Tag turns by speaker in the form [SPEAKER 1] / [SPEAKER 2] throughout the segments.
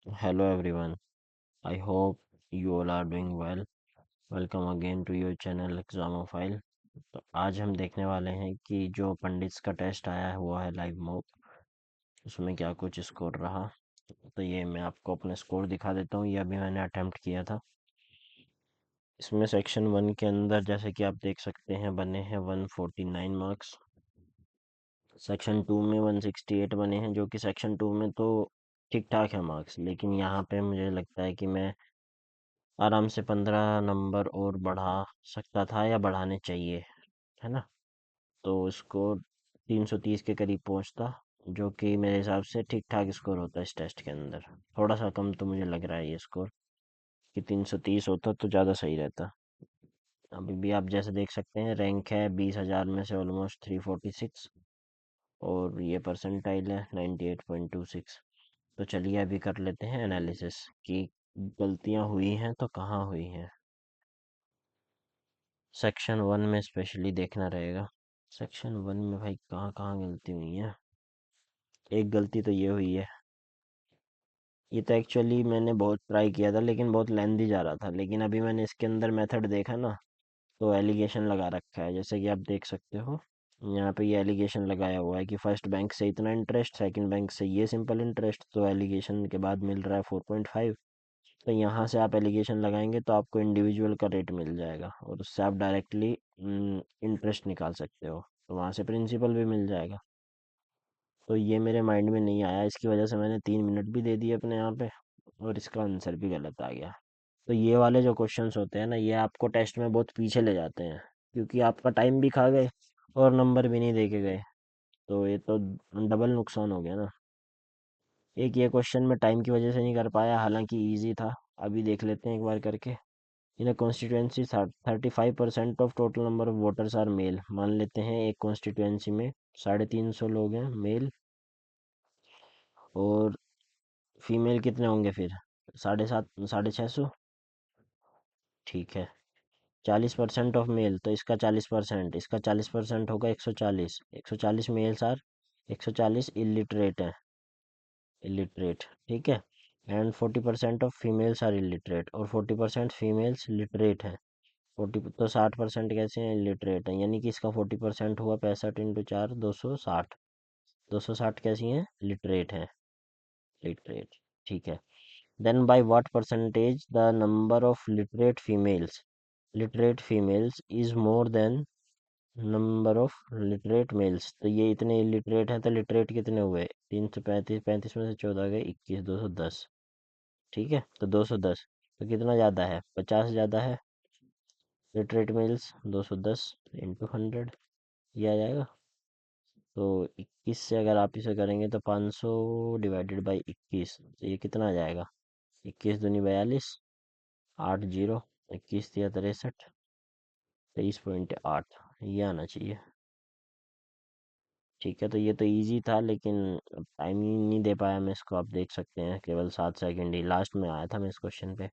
[SPEAKER 1] Hello everyone. I hope you all are doing well. Welcome again to your channel Examophile. तो आज हम देखने वाले हैं कि जो पंडित्स का टेस्ट आया हुआ है लाइव मॉक उसमें क्या कुछ स्कोर रहा। तो ये मैं आपको अपना स्कोर दिखा देता हूँ। ये अभी मैंने अटेम्प्ट किया था। इसमें सेक्शन 1 के अंदर जैसे कि आप देख सकते हैं बने हैं 149 मार्क्स। सेक्शन 2 में 168 बने हैं, जो कि सेक्शन 2 में तो ठीक ठाक है मार्क्स, लेकिन यहाँ पे मुझे लगता है कि मैं आराम से 15 नंबर और बढ़ा सकता था या बढ़ाने चाहिए, है ना। तो स्कोर 330 के करीब पहुंचता, जो कि मेरे हिसाब से ठीक ठाक स्कोर होता है इस टेस्ट के अंदर। थोड़ा सा कम तो मुझे लग रहा है ये स्कोर, कि 330 होता तो ज़्यादा सही रहता। अभी भी आप जैसे देख सकते हैं रैंक है 20,000 में से ऑलमोस्ट 346, और ये परसेंटाइल है 98.26। तो चलिए अभी कर लेते हैं एनालिसिस कि गलतियाँ हुई हैं तो कहाँ हुई हैं। सेक्शन 1 में स्पेशली देखना रहेगा। सेक्शन 1 में भाई कहाँ कहाँ गलती हुई है। एक गलती तो ये हुई है, ये तो एक्चुअली मैंने बहुत ट्राई किया था लेकिन बहुत लेंदी जा रहा था, लेकिन अभी मैंने इसके अंदर मेथड देखा ना, तो एलिगेशन लगा रखा है जैसे कि आप देख सकते हो। यहाँ पे ये एलिगेशन लगाया हुआ है कि फर्स्ट बैंक से इतना इंटरेस्ट, सेकंड बैंक से ये सिंपल इंटरेस्ट, तो एलिगेशन के बाद मिल रहा है 4.5। तो यहाँ से आप एलिगेशन लगाएंगे तो आपको इंडिविजुअल का रेट मिल जाएगा, और उससे आप डायरेक्टली इंटरेस्ट निकाल सकते हो, तो वहाँ से प्रिंसिपल भी मिल जाएगा। तो ये मेरे माइंड में नहीं आया, इसकी वजह से मैंने 3 मिनट भी दे दिए अपने यहाँ पे, और इसका आंसर भी गलत आ गया। तो ये वाले जो क्वेश्चंस होते हैं ना, ये आपको टेस्ट में बहुत पीछे ले जाते हैं, क्योंकि आपका टाइम भी खा गए और नंबर भी नहीं दे के गए। तो ये तो डबल नुकसान हो गया ना। एक ये क्वेश्चन में टाइम की वजह से नहीं कर पाया, हालांकि इजी था। अभी देख लेते हैं एक बार करके। In a constituency 35% of total number of voters are male. मान लेते हैं एक कॉन्स्टिट्यूएंसी में 350 लोग हैं मेल, और फीमेल कितने होंगे फिर? 750, 650। ठीक है। 40% ऑफ मेल, तो इसका 40%, इसका 40% होगा 140। 140 मेल्स आर, 140 इलिटरेट है, इलिटरेट, ठीक है। And 40% of females are illiterate, और 40% फीमेल्स लिटरेट है। 40 तो 60% कैसे हैं? इलिटरेट हैं, यानी कि इसका 40% हुआ 65 × 4 260। 260 कैसी हैं? लिटरेट हैं, लिटरेट, ठीक है। Then by what percentage the number of literate females is more than number of literate males. तो ये इतने इलिटरेट हैं, तो लिटरेट कितने हुए? 335, 35 में से 14 गए 21, 210। ठीक है, तो 210, तो कितना ज़्यादा है? 50 ज़्यादा है। लिटरेट मेल्स 210 इंटू 100, ये आ जाएगा। तो 21 से अगर आप इसे करेंगे तो 500 डिवाइडेड बाई 21, तो ये कितना आ जाएगा? 21 दूनी 42, 8 जीरो, 21 तिया 63, 23.8, ये आना चाहिए। ठीक है, तो ये तो इजी था, लेकिन टाइम ही नहीं दे पाया मैं इसको। आप देख सकते हैं केवल 7 सेकंड ही लास्ट में आया था मैं इस क्वेश्चन पे।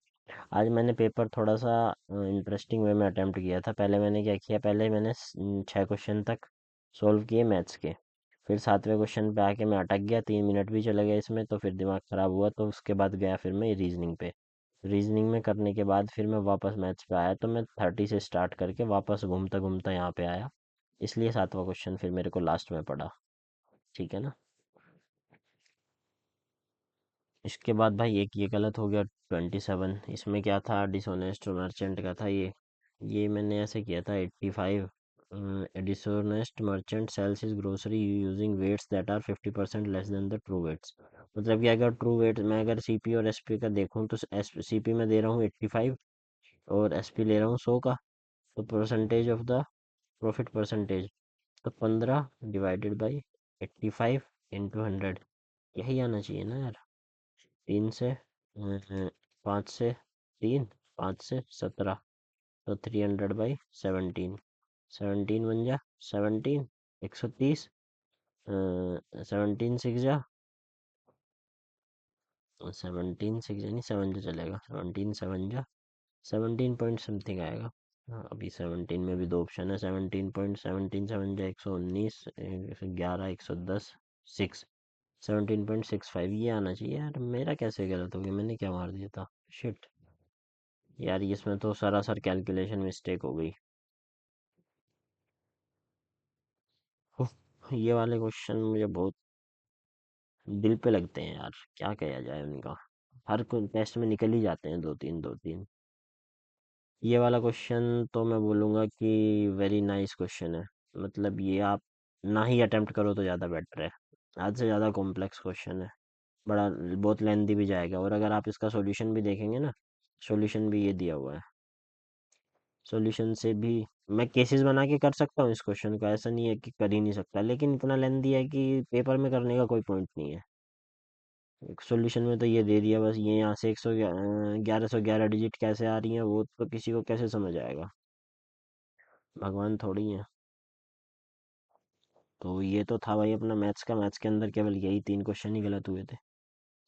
[SPEAKER 1] आज मैंने पेपर थोड़ा सा इंटरेस्टिंग वे में अटेम्प्ट किया था। पहले मैंने क्या किया, पहले मैंने 6 क्वेश्चन तक सोल्व किए मैथ्स के। फिर 7वें क्वेश्चन पे आके मैं अटक गया, 3 मिनट भी चले गए इसमें, तो फिर दिमाग ख़राब हुआ। तो उसके बाद गया फिर मैं रीजनिंग पे। रीजनिंग में करने के बाद फिर मैं वापस मैथ्स पे आया, तो मैं 30 से स्टार्ट करके वापस घूमता घूमता यहाँ पे आया। इसलिए 7वां क्वेश्चन फिर मेरे को लास्ट में पड़ा। ठीक है ना। इसके बाद भाई एक ये गलत हो गया, 27। इसमें क्या था? डिसऑनेस्ट मर्चेंट का था ये मैंने ऐसे किया था 85। Dishonest merchant sells his grocery using weights that are 50% less than the true weights. मतलब कि अगर ट्रू वेट मैं अगर सीपी और एसपी का देखूं, तो सीपी में दे रहा हूँ 85, और एसपी ले रहा हूँ 100 का। तो percentage of the profit percentage, तो 15 डिवाइडेड बाई 85 इंटू 100, यही आना चाहिए ना यार। 5 से 17, तो 300/17। 17 बन जा 17, 130। 17 6 जा, 17 6 नहीं, 7 जो चलेगा, 17 7 जा 17 पॉइंट समथिंग आएगा। हाँ, अभी 17 में भी दो ऑप्शन है। 17 पॉइंट 17 7 जा 119, 11, 110, 6। 17.65 ये आना चाहिए यार। मेरा कैसे गलत हो गया, मैंने क्या मार दिया था? शिट यार, इसमें तो सरासर कैलकुलेशन मिस्टेक हो गई। उफ, ये वाले क्वेश्चन मुझे बहुत दिल पे लगते हैं यार, क्या किया जाए उनका। हर कोई टेस्ट में निकल ही जाते हैं दो तीन दो तीन। ये वाला क्वेश्चन तो मैं बोलूँगा कि वेरी नाइस क्वेश्चन है। मतलब ये आप ना ही अटेम्प्ट करो तो ज़्यादा बेटर है। आज से ज़्यादा कॉम्प्लेक्स क्वेश्चन है, बड़ा बहुत लेंदी भी जाएगा। और अगर आप इसका सॉल्यूशन भी देखेंगे ना, सॉल्यूशन भी ये दिया हुआ है। सॉल्यूशन से भी मैं केसेस बना के कर सकता हूँ इस क्वेश्चन का, ऐसा नहीं है कि कर ही नहीं सकता, लेकिन इतना लेंदी है कि पेपर में करने का कोई पॉइंट नहीं है। एक सॉल्यूशन में तो ये दे दिया बस, ये यहाँ से 1111 डिजिट कैसे आ रही हैं वो तो किसी को कैसे समझ आएगा, भगवान थोड़ी है। तो ये तो था भाई अपना मैथ्स का। मैथ्स के अंदर केवल यही 3 क्वेश्चन ही गलत हुए थे।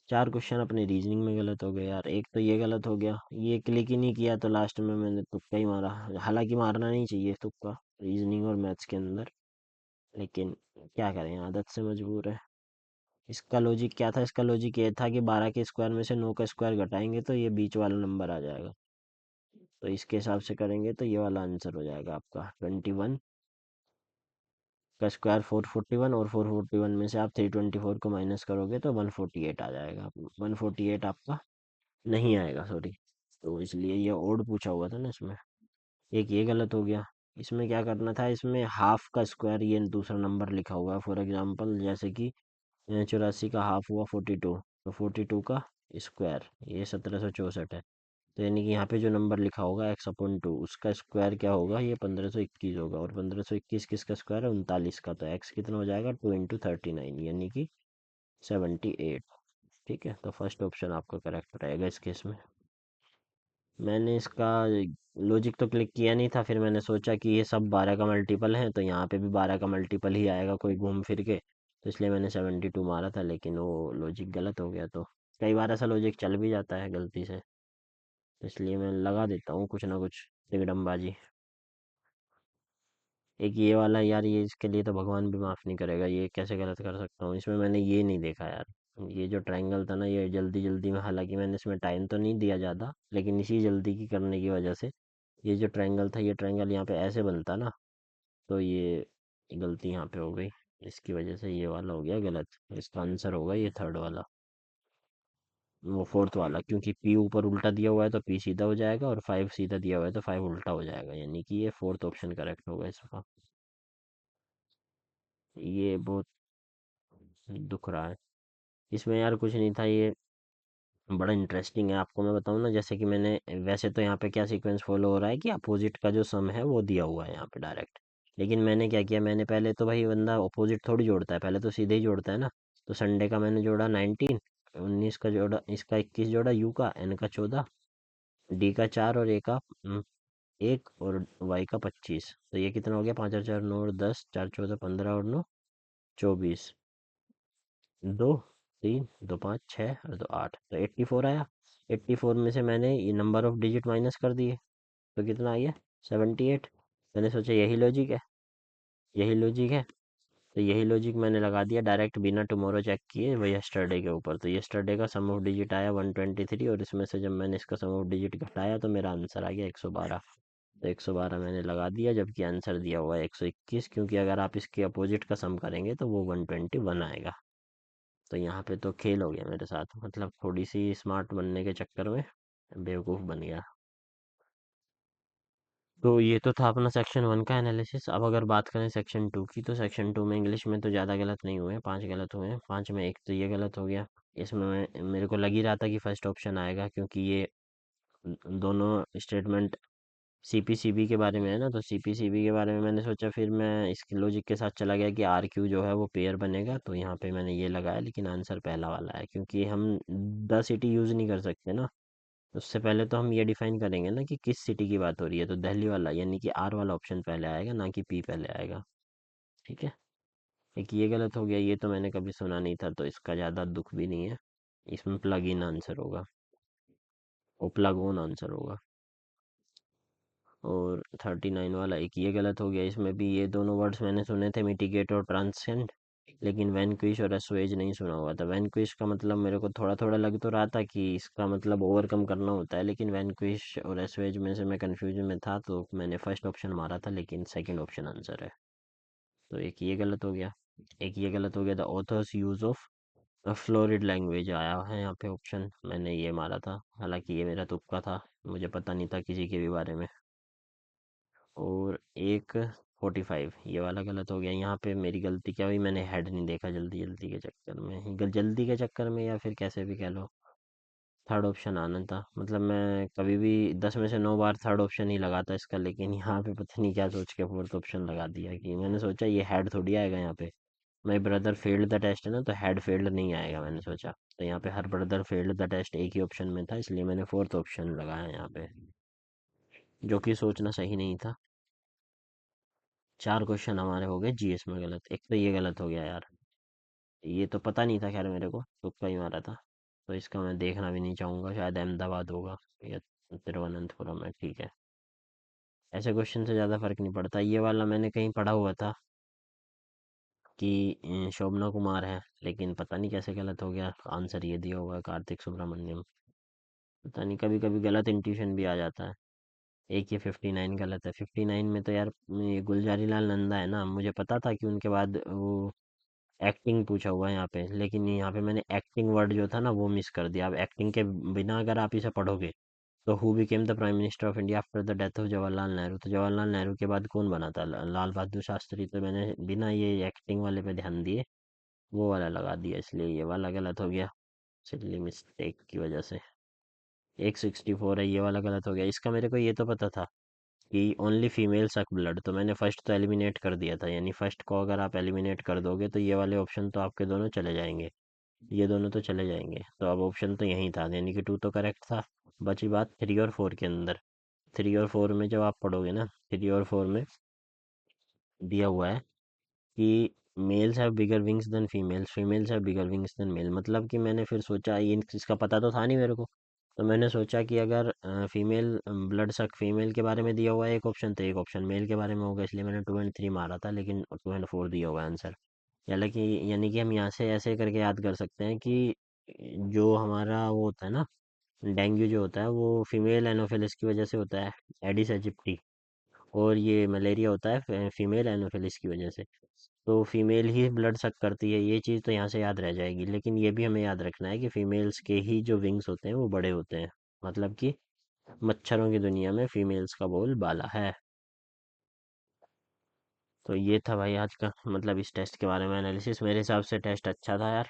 [SPEAKER 1] 4 क्वेश्चन अपने रीजनिंग में गलत हो गए यार। एक तो ये गलत हो गया, ये क्लिक ही नहीं किया तो लास्ट में मैंने तुक्का ही मारा। हालांकि मारना नहीं चाहिए तुक्का रीजनिंग और मैथ्स के अंदर, लेकिन क्या करें, आदत से मजबूर है। इसका लॉजिक क्या था? इसका लॉजिक ये था कि 12 के स्क्वायर में से 9 का स्क्वायर घटाएंगे तो ये बीच वाला नंबर आ जाएगा। तो इसके हिसाब से करेंगे तो ये वाला आंसर हो जाएगा आपका 21 का स्क्वायर 441, और 441 में से आप 324 को माइनस करोगे तो 148 आ जाएगा। 148 आपका नहीं आएगा, सॉरी। तो इसलिए ये ओड पूछा हुआ था ना इसमें। एक ये गलत हो गया। इसमें क्या करना था, इसमें हाफ का स्क्वायर ये दूसरा नंबर लिखा हुआ है। फॉर एग्जांपल जैसे कि 84 का हाफ हुआ 42, तो 42 का स्क्वायर ये 1764 है। तो यानी कि यहाँ पे जो नंबर लिखा होगा x/2 उसका स्क्वायर क्या होगा, ये 1521 होगा। और 1521 किसका स्क्वायर है? 39 का। तो x कितना हो जाएगा? 2 × 39 यानी कि 78। ठीक है, तो फर्स्ट ऑप्शन आपका करेक्ट रहेगा इस केस में। मैंने इसका लॉजिक तो क्लिक किया नहीं था, फिर मैंने सोचा कि ये सब 12 का मल्टीपल है तो यहाँ पे भी 12 का मल्टीपल ही आएगा कोई घूम फिर के, तो इसलिए मैंने 72 मारा था, लेकिन वो लॉजिक गलत हो गया। तो कई बार ऐसा लॉजिक चल भी जाता है गलती से, तो इसलिए मैं लगा देता हूँ कुछ ना कुछ तिकड़मबाजी। एक ये वाला यार, ये इसके लिए तो भगवान भी माफ़ नहीं करेगा, ये कैसे गलत कर सकता हूँ? इसमें मैंने ये नहीं देखा यार। ये जो ट्रायंगल था ना, ये जल्दी जल्दी में, हालांकि मैंने इसमें टाइम तो नहीं दिया ज़्यादा, लेकिन इसी जल्दी की करने की वजह से ये जो ट्रायंगल था, ये ट्रायंगल यहाँ पे ऐसे बनता ना, तो ये गलती यहाँ पे हो गई। इसकी वजह से ये वाला हो गया गलत। इसका आंसर होगा ये थर्ड वाला, वो फोर्थ वाला, क्योंकि पी ऊपर उल्टा दिया हुआ है तो पी सीधा हो जाएगा, और 5 सीधा दिया हुआ है तो 5 उल्टा हो जाएगा, यानी कि ये फोर्थ ऑप्शन करेक्ट होगा इसका। ये बहुत दुख रहा है। इसमें यार कुछ नहीं था, ये बड़ा इंटरेस्टिंग है। आपको मैं बताऊं ना, जैसे कि मैंने, वैसे तो यहाँ पे क्या सीक्वेंस फॉलो हो रहा है कि अपोजिट का जो सम है वो दिया हुआ है यहाँ पे डायरेक्ट। लेकिन मैंने क्या किया, मैंने पहले तो भाई, बंदा अपोजिट थोड़ी जोड़ता है, पहले तो सीधे ही जोड़ता है ना। तो संडे का मैंने जोड़ा 19, 19 का जोड़ा, इसका 21 जोड़ा, यू का, एन का 14, डी का 4 और ए का 1, और वाई का 25। तो ये कितना हो गया? 5 और 4 9 और 10, 4 14 15 और 9 24, 2 3 2 5 6 और 2 8, तो 84 आया। 84 में से मैंने ये नंबर ऑफ डिजिट माइनस कर दिए, तो कितना आ गया? 78। मैंने सोचा यही लॉजिक है, यही लॉजिक है। तो यही लॉजिक मैंने लगा दिया डायरेक्ट, बिना टुमारो चेक किए, वही यस्टरडे के ऊपर। तो यस्टरडे का सम ऑफ डिजिट आया 123, और इसमें से जब मैंने इसका सम ऑफ डिजिट घटाया तो मेरा आंसर आ गया 112। तो 112 मैंने लगा दिया, जबकि आंसर दिया हुआ है 121, क्योंकि अगर आप इसके अपोजिट का सम करेंगे तो वो 121 आएगा। तो यहाँ पे तो खेल हो गया मेरे साथ, मतलब थोड़ी सी स्मार्ट बनने के चक्कर में बेवकूफ़ बन गया। तो ये तो था अपना सेक्शन 1 का एनालिसिस। अब अगर बात करें सेक्शन 2 की, तो सेक्शन 2 में इंग्लिश में तो ज़्यादा गलत नहीं हुए हैं, 5 गलत हुए हैं। 5 में एक तो ये गलत हो गया। इसमें मेरे को लग ही रहा था कि फर्स्ट ऑप्शन आएगा, क्योंकि ये दोनों स्टेटमेंट सीपीसीबी के बारे में है ना। तो सीपीसीबी के बारे में मैंने सोचा, फिर मैं इसके लॉजिक के साथ चला गया कि आर क्यू जो है वो पेयर बनेगा, तो यहाँ पे मैंने ये लगाया। लेकिन आंसर पहला वाला है, क्योंकि हम द सिटी यूज़ नहीं कर सकते ना। उससे पहले तो हम ये डिफाइन करेंगे ना कि किस सिटी की बात हो रही है, तो दिल्ली वाला, यानी कि आर वाला ऑप्शन पहले आएगा, ना कि पी पहले आएगा। ठीक है। एक ये गलत हो गया, ये तो मैंने कभी सुना नहीं था, तो इसका ज़्यादा दुख भी नहीं है। इसमें प्लग इन आंसर होगा, वो प्लग ऑन आंसर होगा। और 39 वाला एक ये गलत हो गया, इसमें भी ये दोनों वर्ड्स मैंने सुने थे, मिटिगेट और ट्रांसेंड। लेकिन वैनक्विश और एस्वेज नहीं सुना हुआ था। वैनक्विश का मतलब मेरे को थोड़ा थोड़ा लग तो रहा था कि इसका मतलब ओवरकम करना होता है, लेकिन वैनक्विश और एस्वेज में से मैं कंफ्यूजन में था, तो मैंने फर्स्ट ऑप्शन मारा था, लेकिन सेकंड ऑप्शन आंसर है। तो एक ये गलत हो गया। एक ये गलत हो गया, the author's use of fluoride language आया है यहाँ पे ऑप्शन, मैंने ये मारा था, हालांकि ये मेरा तुक्का था, मुझे पता नहीं था किसी के भी बारे में। और एक 45 ये वाला गलत हो गया। यहाँ पे मेरी गलती क्या हुई, मैंने हेड नहीं देखा जल्दी जल्दी के चक्कर में, जल्दी के चक्कर में, या फिर कैसे भी कह लो। थर्ड ऑप्शन आना था, मतलब मैं कभी भी 10 में से 9 बार थर्ड ऑप्शन ही लगाता इसका, लेकिन यहाँ पे पता नहीं क्या सोच के फोर्थ ऑप्शन लगा दिया, कि मैंने सोचा ये हेड थोड़ी आएगा यहाँ पे। My brother failed the test है ना, तो हेड फेल्ड नहीं आएगा, मैंने सोचा। तो यहाँ पे her brother failed the test एक ही ऑप्शन में था, इसलिए मैंने फोर्थ ऑप्शन लगाया यहाँ पे, जो कि सोचना सही नहीं था। 4 क्वेश्चन हमारे हो गए जीएस में गलत, एक तो ये गलत हो गया यार। ये तो पता नहीं था, खैर मेरे को तुक्का ही मारा था। तो इसका मैं देखना भी नहीं चाहूँगा, शायद अहमदाबाद होगा या तिरुवनंतपुरम है, ठीक है। ऐसे क्वेश्चन से ज़्यादा फर्क नहीं पड़ता। ये वाला मैंने कहीं पढ़ा हुआ था कि शोभना कुमार है, लेकिन पता नहीं कैसे गलत हो गया, आंसर ये दिया हुआ है कार्तिक सुब्रमण्यम। पता नहीं, कभी कभी गलत इंट्यूशन भी आ जाता है। एक ये 59 गलत है। 59 में तो यार ये गुलजारी लाल नंदा है ना, मुझे पता था कि उनके बाद वो एक्टिंग पूछा हुआ है यहाँ पे, लेकिन यहाँ पे मैंने एक्टिंग वर्ड जो था ना वो मिस कर दिया। अब एक्टिंग के बिना अगर आप इसे पढ़ोगे, तो who became the prime minister of India after the death of Jawaharlal Nehru, तो जवाहरलाल नेहरू के बाद कौन बना था, लाल बहादुर शास्त्री। तो मैंने बिना ये एक्टिंग वाले पे ध्यान दिए वो वाला लगा दिया, इसलिए ये वाला गलत हो गया, सिली मिस्टेक की वजह से। 164 है, ये वाला गलत हो गया। इसका मेरे को ये तो पता था कि ओनली फीमेल सक ब्लड, तो मैंने फर्स्ट तो एलिमिनेट कर दिया था, यानी फर्स्ट को अगर आप एलिमिनेट कर दोगे तो ये वाले ऑप्शन तो आपके दोनों चले जाएंगे, ये दोनों तो चले जाएंगे। तो अब ऑप्शन तो यही था, यानी कि 2 तो करेक्ट था। बची बात 3 और 4 के अंदर। 3 और 4 में जब आप पढ़ोगे ना, 3 और 4 में दिया हुआ है कि males have bigger wings than females, females have bigger wings than male, मतलब कि मैंने फिर सोचा, ये इसका पता तो था नहीं मेरे को, तो मैंने सोचा कि अगर फीमेल ब्लड सक फीमेल के बारे में दिया हुआ है एक ऑप्शन, तो एक ऑप्शन मेल के बारे में होगा, इसलिए मैंने 2 और 3 मारा था, लेकिन 2 और 4 दिया हुआ है आंसर। हालांकि यानी कि हम यहाँ से ऐसे करके याद कर सकते हैं कि जो हमारा वो होता है ना, डेंगू जो होता है वो फीमेल एनोफिलिस की वजह से होता है, एडिस एजिप्टी। और ये मलेरिया होता है फीमेल एनोफिलिस की वजह से। तो फीमेल ही ब्लड सक करती है, ये चीज़ तो यहाँ से याद रह जाएगी, लेकिन ये भी हमें याद रखना है कि फीमेल्स के ही जो विंग्स होते हैं वो बड़े होते हैं, मतलब कि मच्छरों की दुनिया में फीमेल्स का बोल बाला है। तो ये था भाई आज का, मतलब इस टेस्ट के बारे में एनालिसिस। मेरे हिसाब से टेस्ट अच्छा था यार।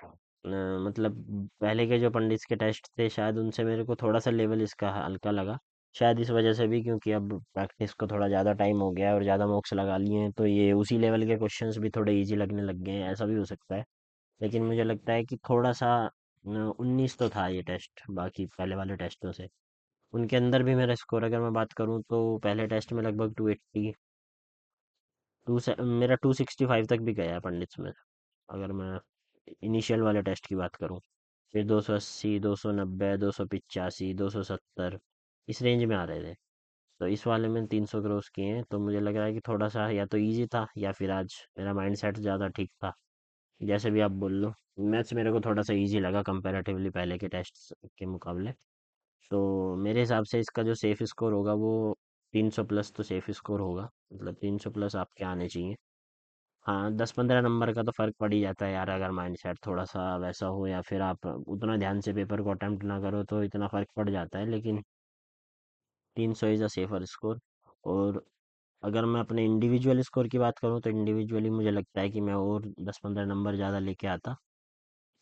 [SPEAKER 1] मतलब पहले के जो पंडित्स के टेस्ट थे, शायद उनसे मेरे को थोड़ा सा लेवल इसका हल्का लगा, शायद इस वजह से भी, क्योंकि अब प्रैक्टिस को थोड़ा ज़्यादा टाइम हो गया है और ज़्यादा मॉक्स लगा लिए हैं, तो ये उसी लेवल के क्वेश्चंस भी थोड़े इजी लगने लग गए हैं, ऐसा भी हो सकता है। लेकिन मुझे लगता है कि थोड़ा सा 19 तो था ये टेस्ट बाकी पहले वाले टेस्टों से। उनके अंदर भी मेरा स्कोर अगर मैं बात करूँ, तो पहले टेस्ट में लगभग 280, मेरा 265 तक भी गया है पंडित्स में, अगर मैं इनिशियल वाले टेस्ट की बात करूँ। फिर 280, 290, 285, 270, इस रेंज में आ रहे थे। तो इस वाले में 300 क्रॉस किए हैं, तो मुझे लग रहा है कि थोड़ा सा या तो इजी था, या फिर आज मेरा माइंड सेट ज़्यादा ठीक था, जैसे भी आप बोल लो। मैथ्स मेरे को थोड़ा सा इजी लगा कंपैरेटिवली पहले के टेस्ट के मुकाबले। तो मेरे हिसाब से इसका जो सेफ स्कोर होगा वो 300 प्लस तो सेफ स्कोर होगा, मतलब 300 प्लस आपके आने चाहिए। हाँ, 10-15 नंबर का तो फर्क पड़ ही जाता है यार, अगर माइंड सेट थोड़ा सा वैसा हो, या फिर आप उतना ध्यान से पेपर को अटेम्प्ट ना करो, तो इतना फर्क पड़ जाता है, लेकिन 300 इज़ अ सेफर स्कोर। और अगर मैं अपने इंडिविजुअल स्कोर की बात करूँ, तो इंडिविजुअली मुझे लगता है कि मैं और 10-15 नंबर ज़्यादा लेके आता,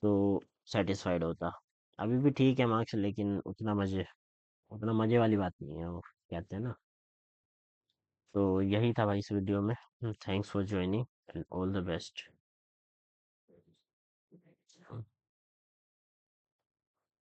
[SPEAKER 1] तो सेटिस्फाइड होता। अभी भी ठीक है मार्क्स, लेकिन उतना मज़े वाली बात नहीं है, वो कहते हैं ना। तो यही था भाई इस वीडियो में। Thanks for joining and all the best.